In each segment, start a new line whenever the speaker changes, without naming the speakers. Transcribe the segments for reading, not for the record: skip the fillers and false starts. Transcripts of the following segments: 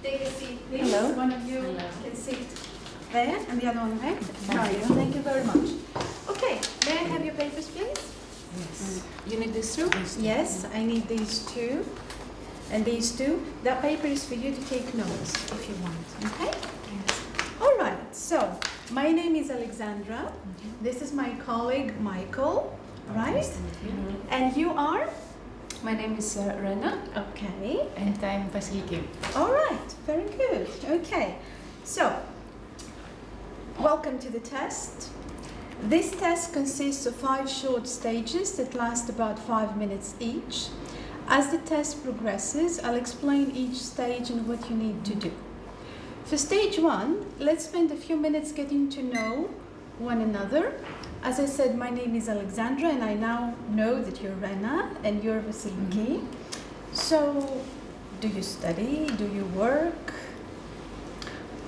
Take a seat, please.
Hello.
One of you
Hello.
can sit there, and the other one there.
Thank you.
Thank you very much. Okay, may I have your papers, please?
Yes.
You need this too?
Yes, I need these two. And these two. That paper is for you to take notes if you want. Okay?
Yes.
All right. So, my name is Alexandra. This is my colleague Michael, right? And you are?
My name is Rena.
Okay.
And I'm Vasiliki.
All right. Very good. Okay. So, welcome to the test. This test consists of 5 short stages that last about 5 minutes each. As the test progresses, I'll explain each stage and what you need to do. For stage 1, let's spend a few minutes getting to know one another. As I said, my name is Alexandra, and I now know that you're Rena and you're Vasiliki. So, do you study? Do you work?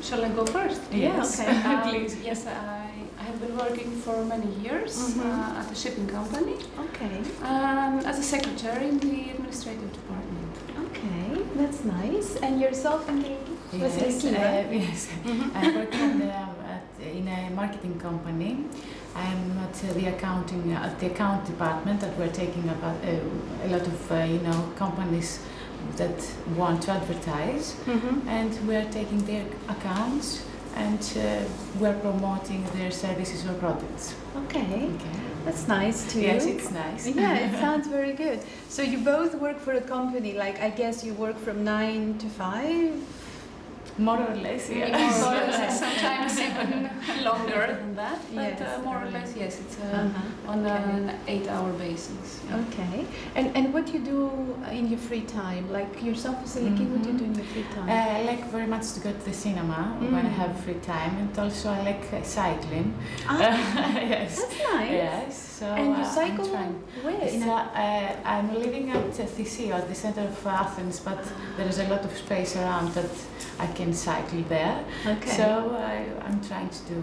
Shall I go first?
Yes. Okay.
Please. Yes, I have been working for many years at a shipping company
Okay.
as a secretary in the administrative department.
Okay, that's nice. And yourself, and
Yes.
Vasiliki, right?
Yes. I work in a marketing company. I'm at the account department that we're taking about a lot of companies that want to advertise, and we're taking their accounts and we're promoting their services or products.
Okay, that's nice too.
Yes, it's nice.
Yeah, it sounds very good. So you both work for a company, like I guess you work from 9 to 5?
More or less, yes.
More or less, sometimes even longer than that, but
Yes.
more or less, yes, it's on
Okay.
an 8-hour basis. Yeah.
Okay, and what you do in your free time? Like yourself, Vasiliki, what do you do in your free time?
I like very much to go to the cinema when I have free time, and also I like cycling. Yes.
That's nice.
Yes. So
And you
I'm
cycle
trying.
where?
So, I'm living at Theseo, at the center of Athens, but there is a lot of space around that I can cycle there.
Okay.
So I'm trying to do.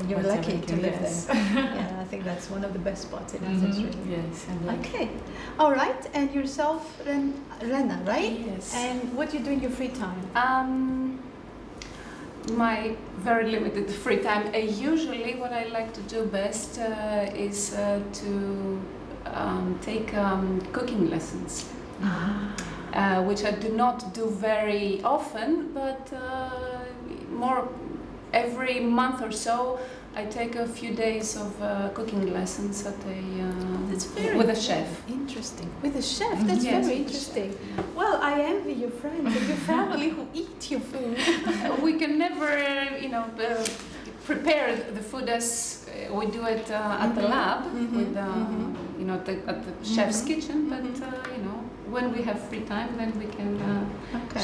You're
whatever
lucky
I
to
can,
live
yes.
there. Yeah, I think that's one of the best spots in Athens, really.
Yes, I'm like.
Okay, all right. And yourself, Rena, right?
Yes.
And what do you do in your free time?
My very limited free time. Usually, what I like to do best is to take cooking lessons, which I do not do very often, but more every month or so. I take a few days of cooking lessons at with a chef.
Interesting. With a chef? That's
Yes,
very
with a
interesting. Well, I envy your friends and your family who eat your food.
We can never, prepare the food as we do it at the lab with, at the chef's kitchen. But when we have free time, then we can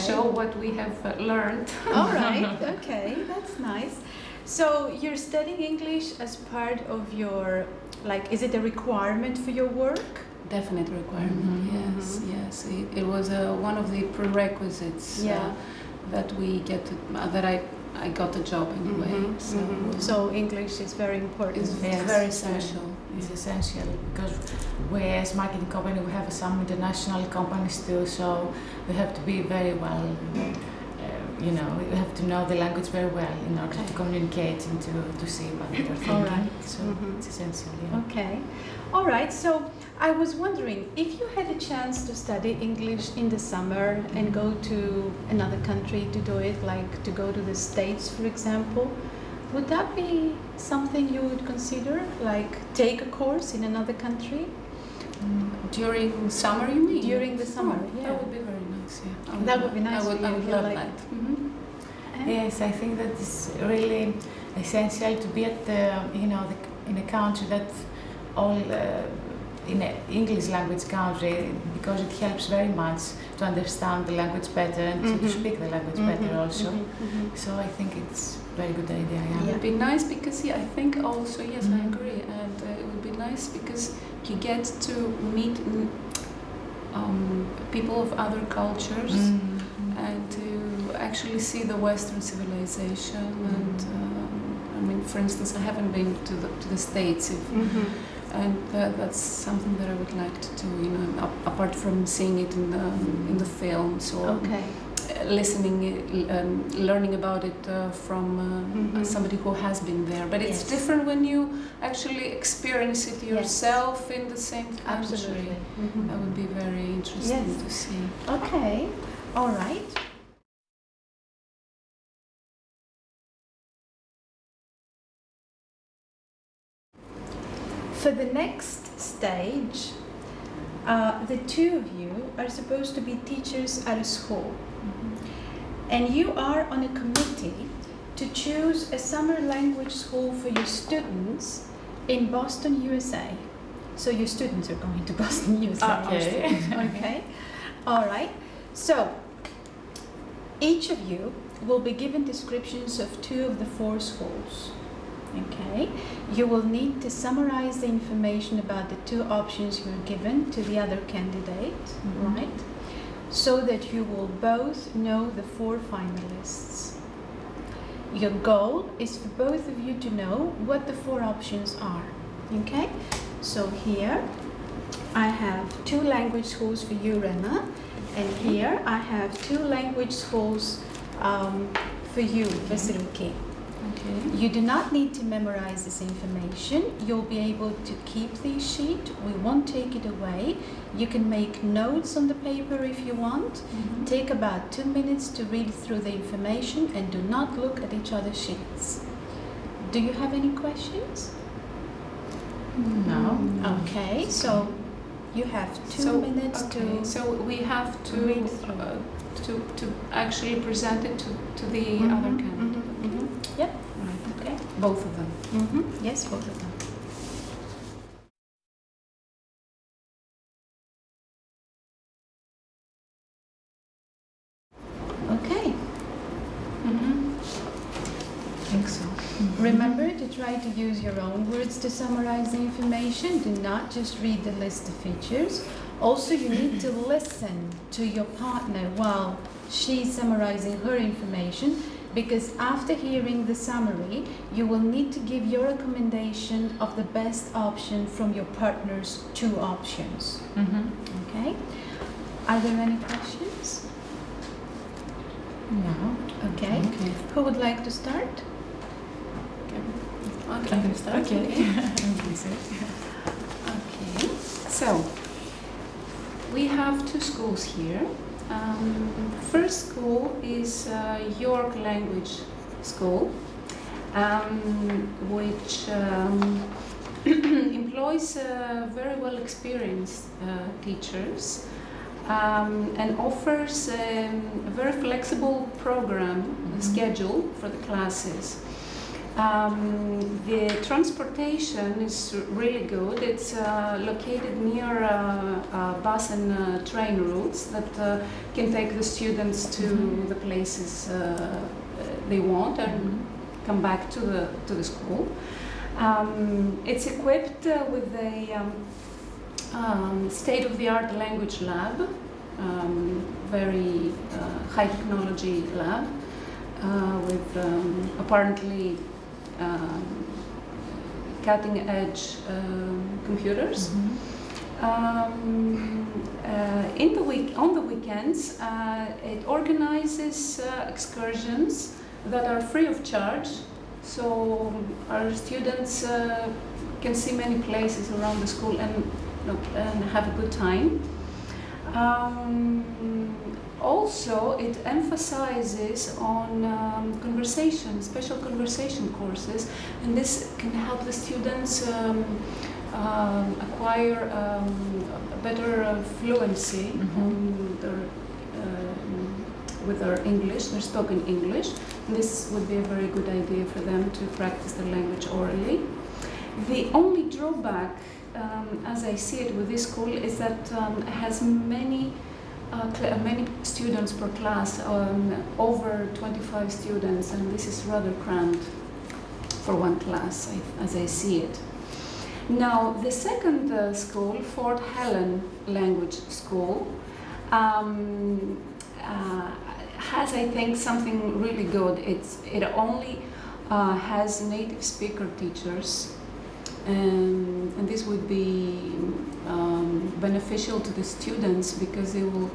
show what we have learned.
All right. Okay, that's nice. So you're studying English as part of your, is it a requirement for your work?
Definite requirement. Yes. It was one of the prerequisites that we get that I got a job anyway.
So English is very important.
It's very essential.
It's essential because we, as marketing company, we have some international companies too. So we have to be very well. We have to know the language very well in order to communicate and to see what they're thinking.
All right.
So it's essential. Yeah.
Okay. All right. So I was wondering, if you had a chance to study English in the summer and go to another country to do it, like to go to the States, for example, would that be something you would consider? Like take a course in another country?
During summer, you mean?
During the summer,
That would be very nice. Yeah.
That would be nice
I would,
for you
I would
if you
love
like
that.
Yes, I think that it's really essential to be at in a country that all in an English language country, because it helps very much to understand the language better and to speak the language better also. So I think it's a very good idea.
It would be nice because I think also I agree, and it would be nice because you get to meet people of other cultures and to actually see the Western civilization. And for instance, I haven't been to the States, and that's something that I would like to do. Apart from seeing it in the films or learning about it from somebody who has been there. But it's different when you actually experience it yourself in the same country.
Absolutely.
That would be very interesting to see.
Okay, all right. For the next stage, the two of you are supposed to be teachers at a school. And you are on a committee to choose a summer language school for your students in Boston, USA. So your students are going to Boston, USA.
Okay.
Okay. All right. So each of you will be given descriptions of 2 of the 4 schools. Okay. You will need to summarize the information about the 2 options you are given to the other candidate, right? So that you will both know the 4 finalists. Your goal is for both of you to know what the 4 options are. Okay? So here I have 2 language schools for you, Rena, and here I have 2 language schools for you, Vasiliki.
Okay.
You do not need to memorize this information. You'll be able to keep the sheet. We won't take it away. You can make notes on the paper if you want. Take about 2 minutes to read through the information and do not look at each other's sheets. Do you have any questions?
No.
Okay, so you have 2 minutes to
So we have to
read through.
to actually present it to the other candidate.
Yep.
Right.
Okay.
Both of them.
Yes, both of them. Okay.
I think so.
Remember to try to use your own words to summarize the information. Do not just read the list of features. Also, you need to listen to your partner while she's summarizing her information, because after hearing the summary, you will need to give your recommendation of the best option from your partner's 2 options. Okay? Are there any questions?
No.
Okay. Who would like to start?
Okay.
Okay.
Okay. So we have 2 schools here. First school is York Language School, which employs very well experienced teachers and offers a very flexible program schedule for the classes. The transportation is really good. It's located near bus and train routes that can take the students to the places they want and come back to the school. It's equipped with a state-of-the-art language lab, very high technology lab with apparently cutting-edge computers. On the weekends, it organizes excursions that are free of charge, so our students can see many places around the school and have a good time. Also, it emphasizes on special conversation courses, and this can help the students acquire a better fluency with their English, their spoken English. And this would be a very good idea for them to practice the language orally. The only drawback, as I see it with this school, is that it has many students per class, over 25 students, and this is rather cramped for one class, as I see it. Now, the second school, Fort Helen Language School, has, I think, something really good. It only has native speaker teachers, and this would be beneficial to the students because they will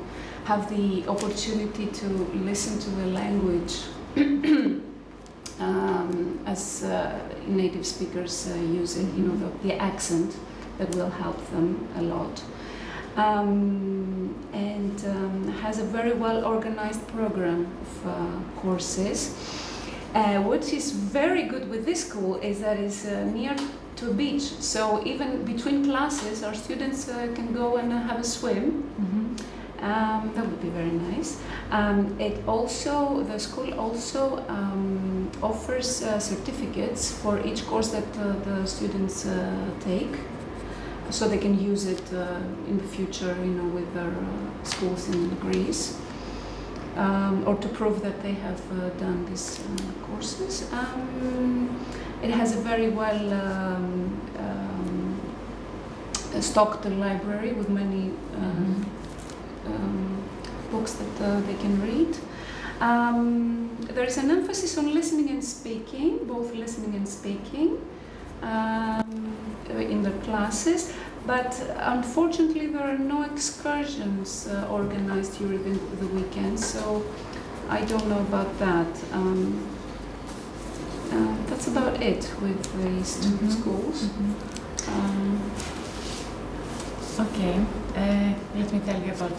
have the opportunity to listen to the language as native speakers use it, you know, the accent that will help them a lot. And has a very well organized program of courses. What is very good with this school is that it's near to a beach, so even between classes our students can go and have a swim. That would be very nice. The school also offers certificates for each course that the students take, so they can use it in the future, you know, with their schools in Greece, or to prove that they have done these courses. It has a very well stocked library with many books that they can read. There is an emphasis on listening and speaking, both listening and speaking, in the classes, but unfortunately there are no excursions organized during the weekends, so I don't know about that. That's about it with these two schools.
Okay, let me tell you about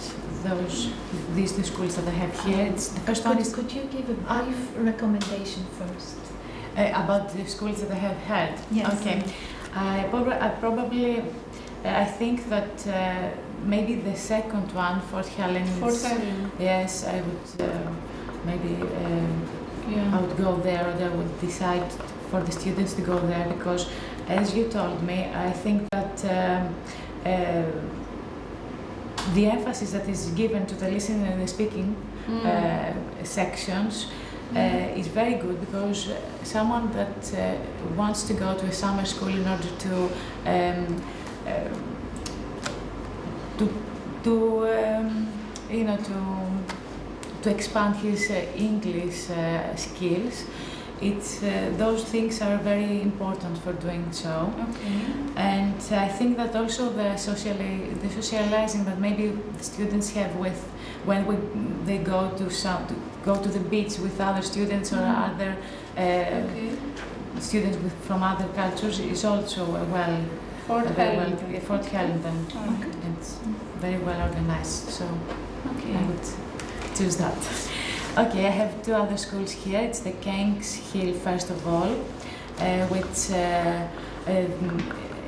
these two schools that I have here. It's the first one is.
Could you give a brief recommendation first?
About the schools that I have had?
Yes.
Okay. I think that maybe the second one, Fort Helen.
Fort Helen.
Yes, I would maybe I would go there, or I would decide for the students to go there, because, as you told me, I think that the emphasis that is given to the listening and the speaking sections is very good, because someone that wants to go to a summer school in order to you know, to expand his English skills, it's those things are very important for doing so.
Okay.
And I think that also the socializing that maybe the students have with when they go to the beach with other students or other students from other cultures is also
Fort Helen.
Fort Helen. It's very well organized, so I would choose that. Okay, I have two other schools here. It's the Kings Hill, first of all, which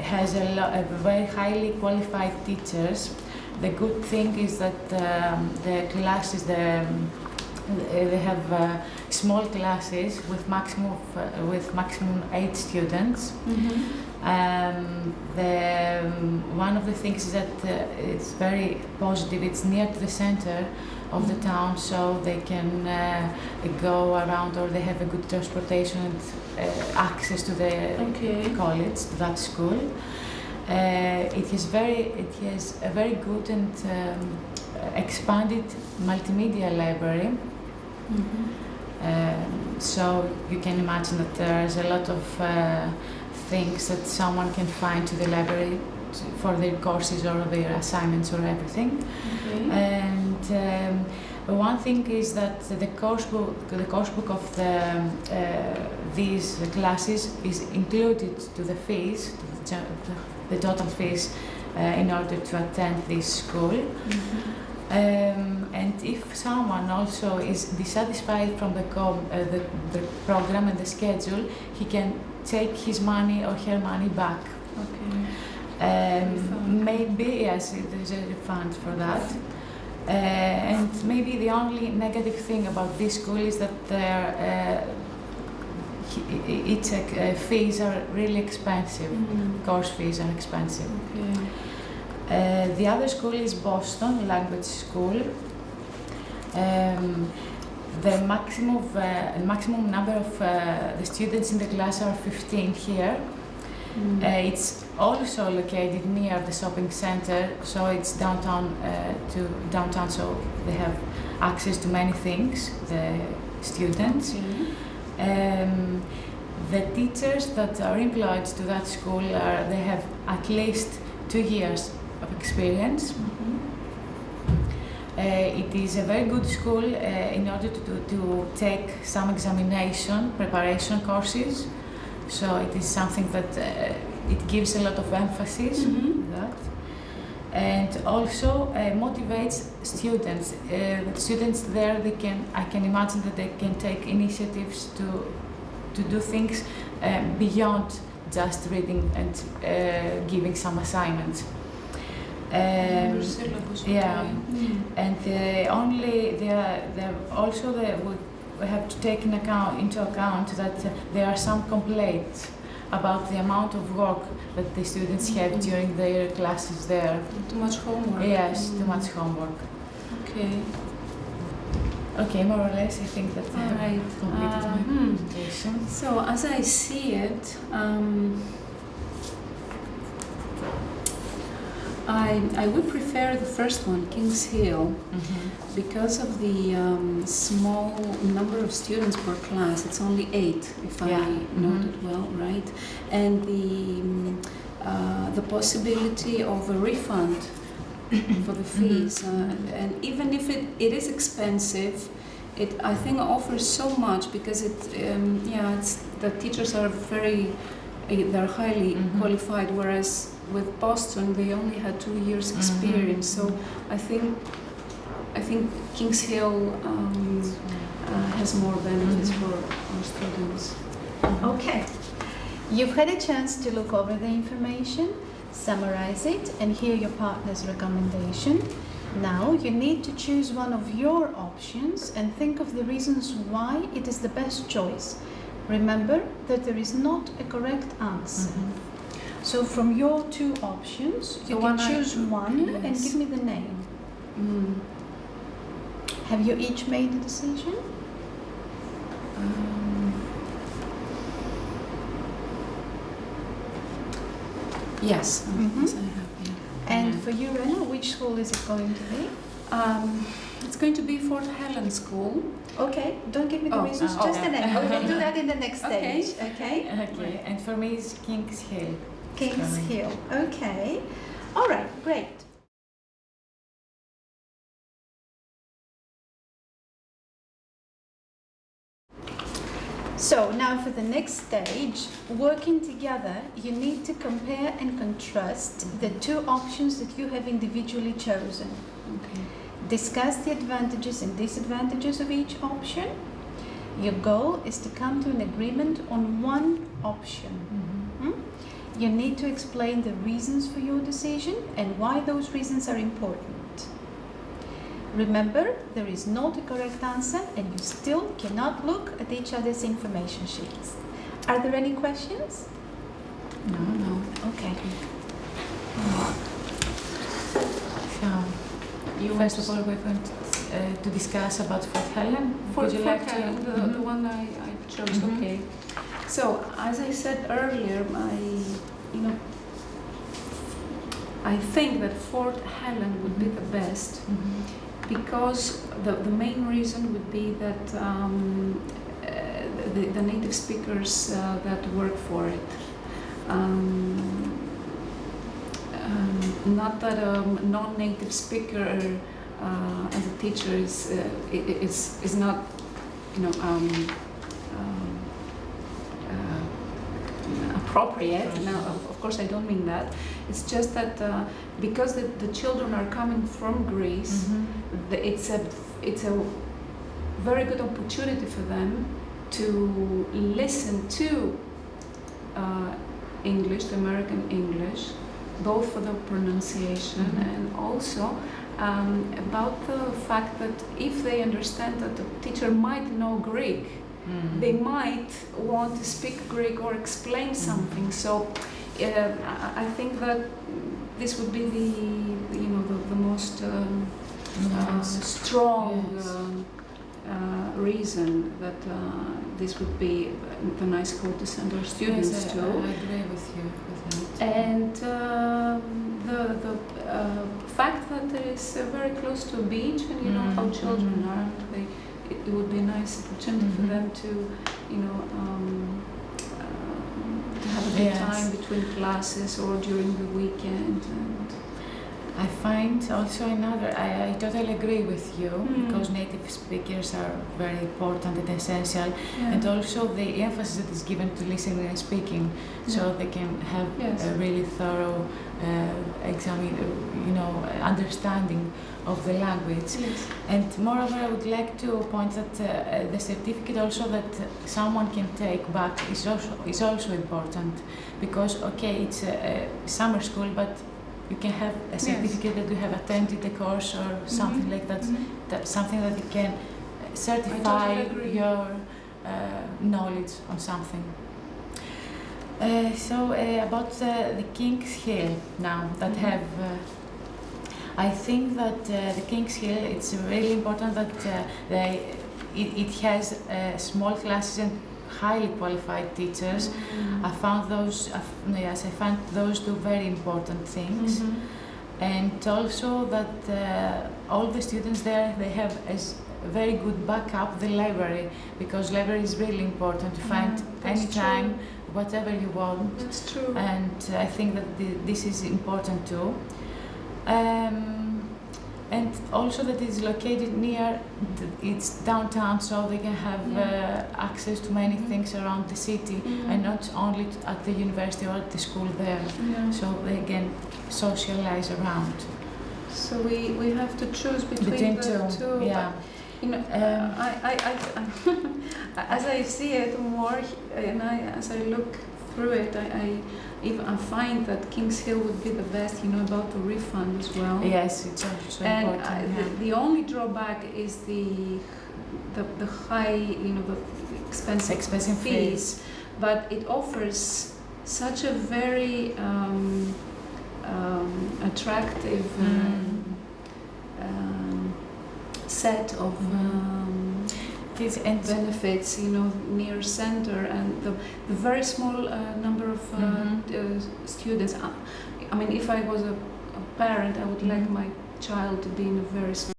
has a very highly qualified teachers. The good thing is that the classes, they have small classes with maximum 8 students. One of the things is that it's very positive. It's near to the center of the town, so they can go around, or they have a good transportation and access to the college, to that school. It has a very good and expanded multimedia library. So you can imagine that there's a lot of things that someone can find to the library for their courses or their assignments or everything. And one thing is that the course book of these classes is included to the fees, the total fees, in order to attend this school. And if someone also is dissatisfied from the program and the schedule, he can take his money or her money back. Maybe, yes, there's a refund for that. And maybe the only negative thing about this school is that its fees are really expensive. Course fees are expensive. The other school is Boston Language School. The maximum number of the students in the class are 15 here. It's also located near the shopping center, so it's downtown, so they have access to many things, the students. The teachers that are employed to that school they have at least 2 years of experience. It is a very good school in order to take some examination preparation courses. So it is something that it gives a lot of emphasis on that. And also motivates students. The students there, I can imagine that they can take initiatives to do things beyond just reading and giving some assignments. Yeah, and we have to take into account that there are some complaints about the amount of work that the students have during their classes there.
Too much homework.
Yes, too much homework.
Okay.
Okay, more or less, I think that I have completed my presentation.
So, as I see it, I would prefer the first one, King's Hill, because of the small number of students per class. It's only 8, if I noted well, right? And the possibility of a refund for the fees, and even if it is expensive, it I think offers so much because it's the teachers are they're highly qualified, whereas with Boston they only had 2 years experience. So I think Kings Hill has more benefits for our students.
Okay, you've had a chance to look over the information, summarize it, and hear your partner's recommendation. Now you need to choose one of your options and think of the reasons why it is the best choice. Remember that there is not a correct answer. So from your 2 options, you can choose one and give me the name. Have you each made a decision?
Yes, yes, I have. Yeah.
And for you, Rena, which school is it going to be?
It's going to be Fort Helen School.
Okay, don't give me the reasons, just the name. We'll do that in the next stage. Okay.
Okay. And for me, it's King's Hill.
King's Hill. Okay. All right. Great. So now for the next stage, working together, you need to compare and contrast the 2 options that you have individually chosen.
Okay.
Discuss the advantages and disadvantages of each option. Your goal is to come to an agreement on one option. You need to explain the reasons for your decision and why those reasons are important. Remember, there is not a correct answer and you still cannot look at each other's information sheets. Are there any questions?
No.
Okay.
So, first of all, we're going to discuss about Fort Helen. Would you like to?
The one I chose. Okay. So, as I said earlier, I think that Fort Helen would be the best because the main reason would be that the native speakers that work for it. Not that a non-native speaker as a teacher is not, appropriate. Now, of course, I don't mean that. It's just that because the children are coming from Greece, it's a very good opportunity for them to listen to English, the American English, both for the pronunciation and also about the fact that if they understand that the teacher might know Greek, they might want to speak Greek or explain something. So I think that this would be the most strong reason that this would be the nice school to send our students to.
I agree with you with that.
And the fact that it is very close to a beach, and you know how children are, it would be a nice opportunity for them to, to have a good time between classes or during the weekend. And
I find also I totally agree with you because native speakers are very important and essential, and also the emphasis that is given to listening and speaking, so they can have a really thorough understanding of the language.
Yes.
And moreover, I would like to point that the certificate also that someone can take back is also important, because it's a summer school, but you can have a certificate that you have attended the course or something like that. That's something that you can certify your knowledge on something. About the King's Hill now that have. I think that the King's Hill, it's really important that it has small classes and highly qualified teachers. I found those two very important things, and also that all the students there, they have a very good backup, the library, because library is really important to find anytime whatever you want.
That's true.
And I think that this is important too. And also that it's located near it's downtown, so they can have access to many things around the city, and not only at the university or at the school there. So they can socialize around.
So we have to choose between the two.
Yeah.
As I see it more, and as I look through it, I find that King's Hill would be the best, about the refund as well.
Yes, it's also important.
And the only drawback is the high, the expensive fees. But it offers such a very attractive set of benefits, near center, and the very small number of students. I mean, if I was a parent, I would like my child to be in a very small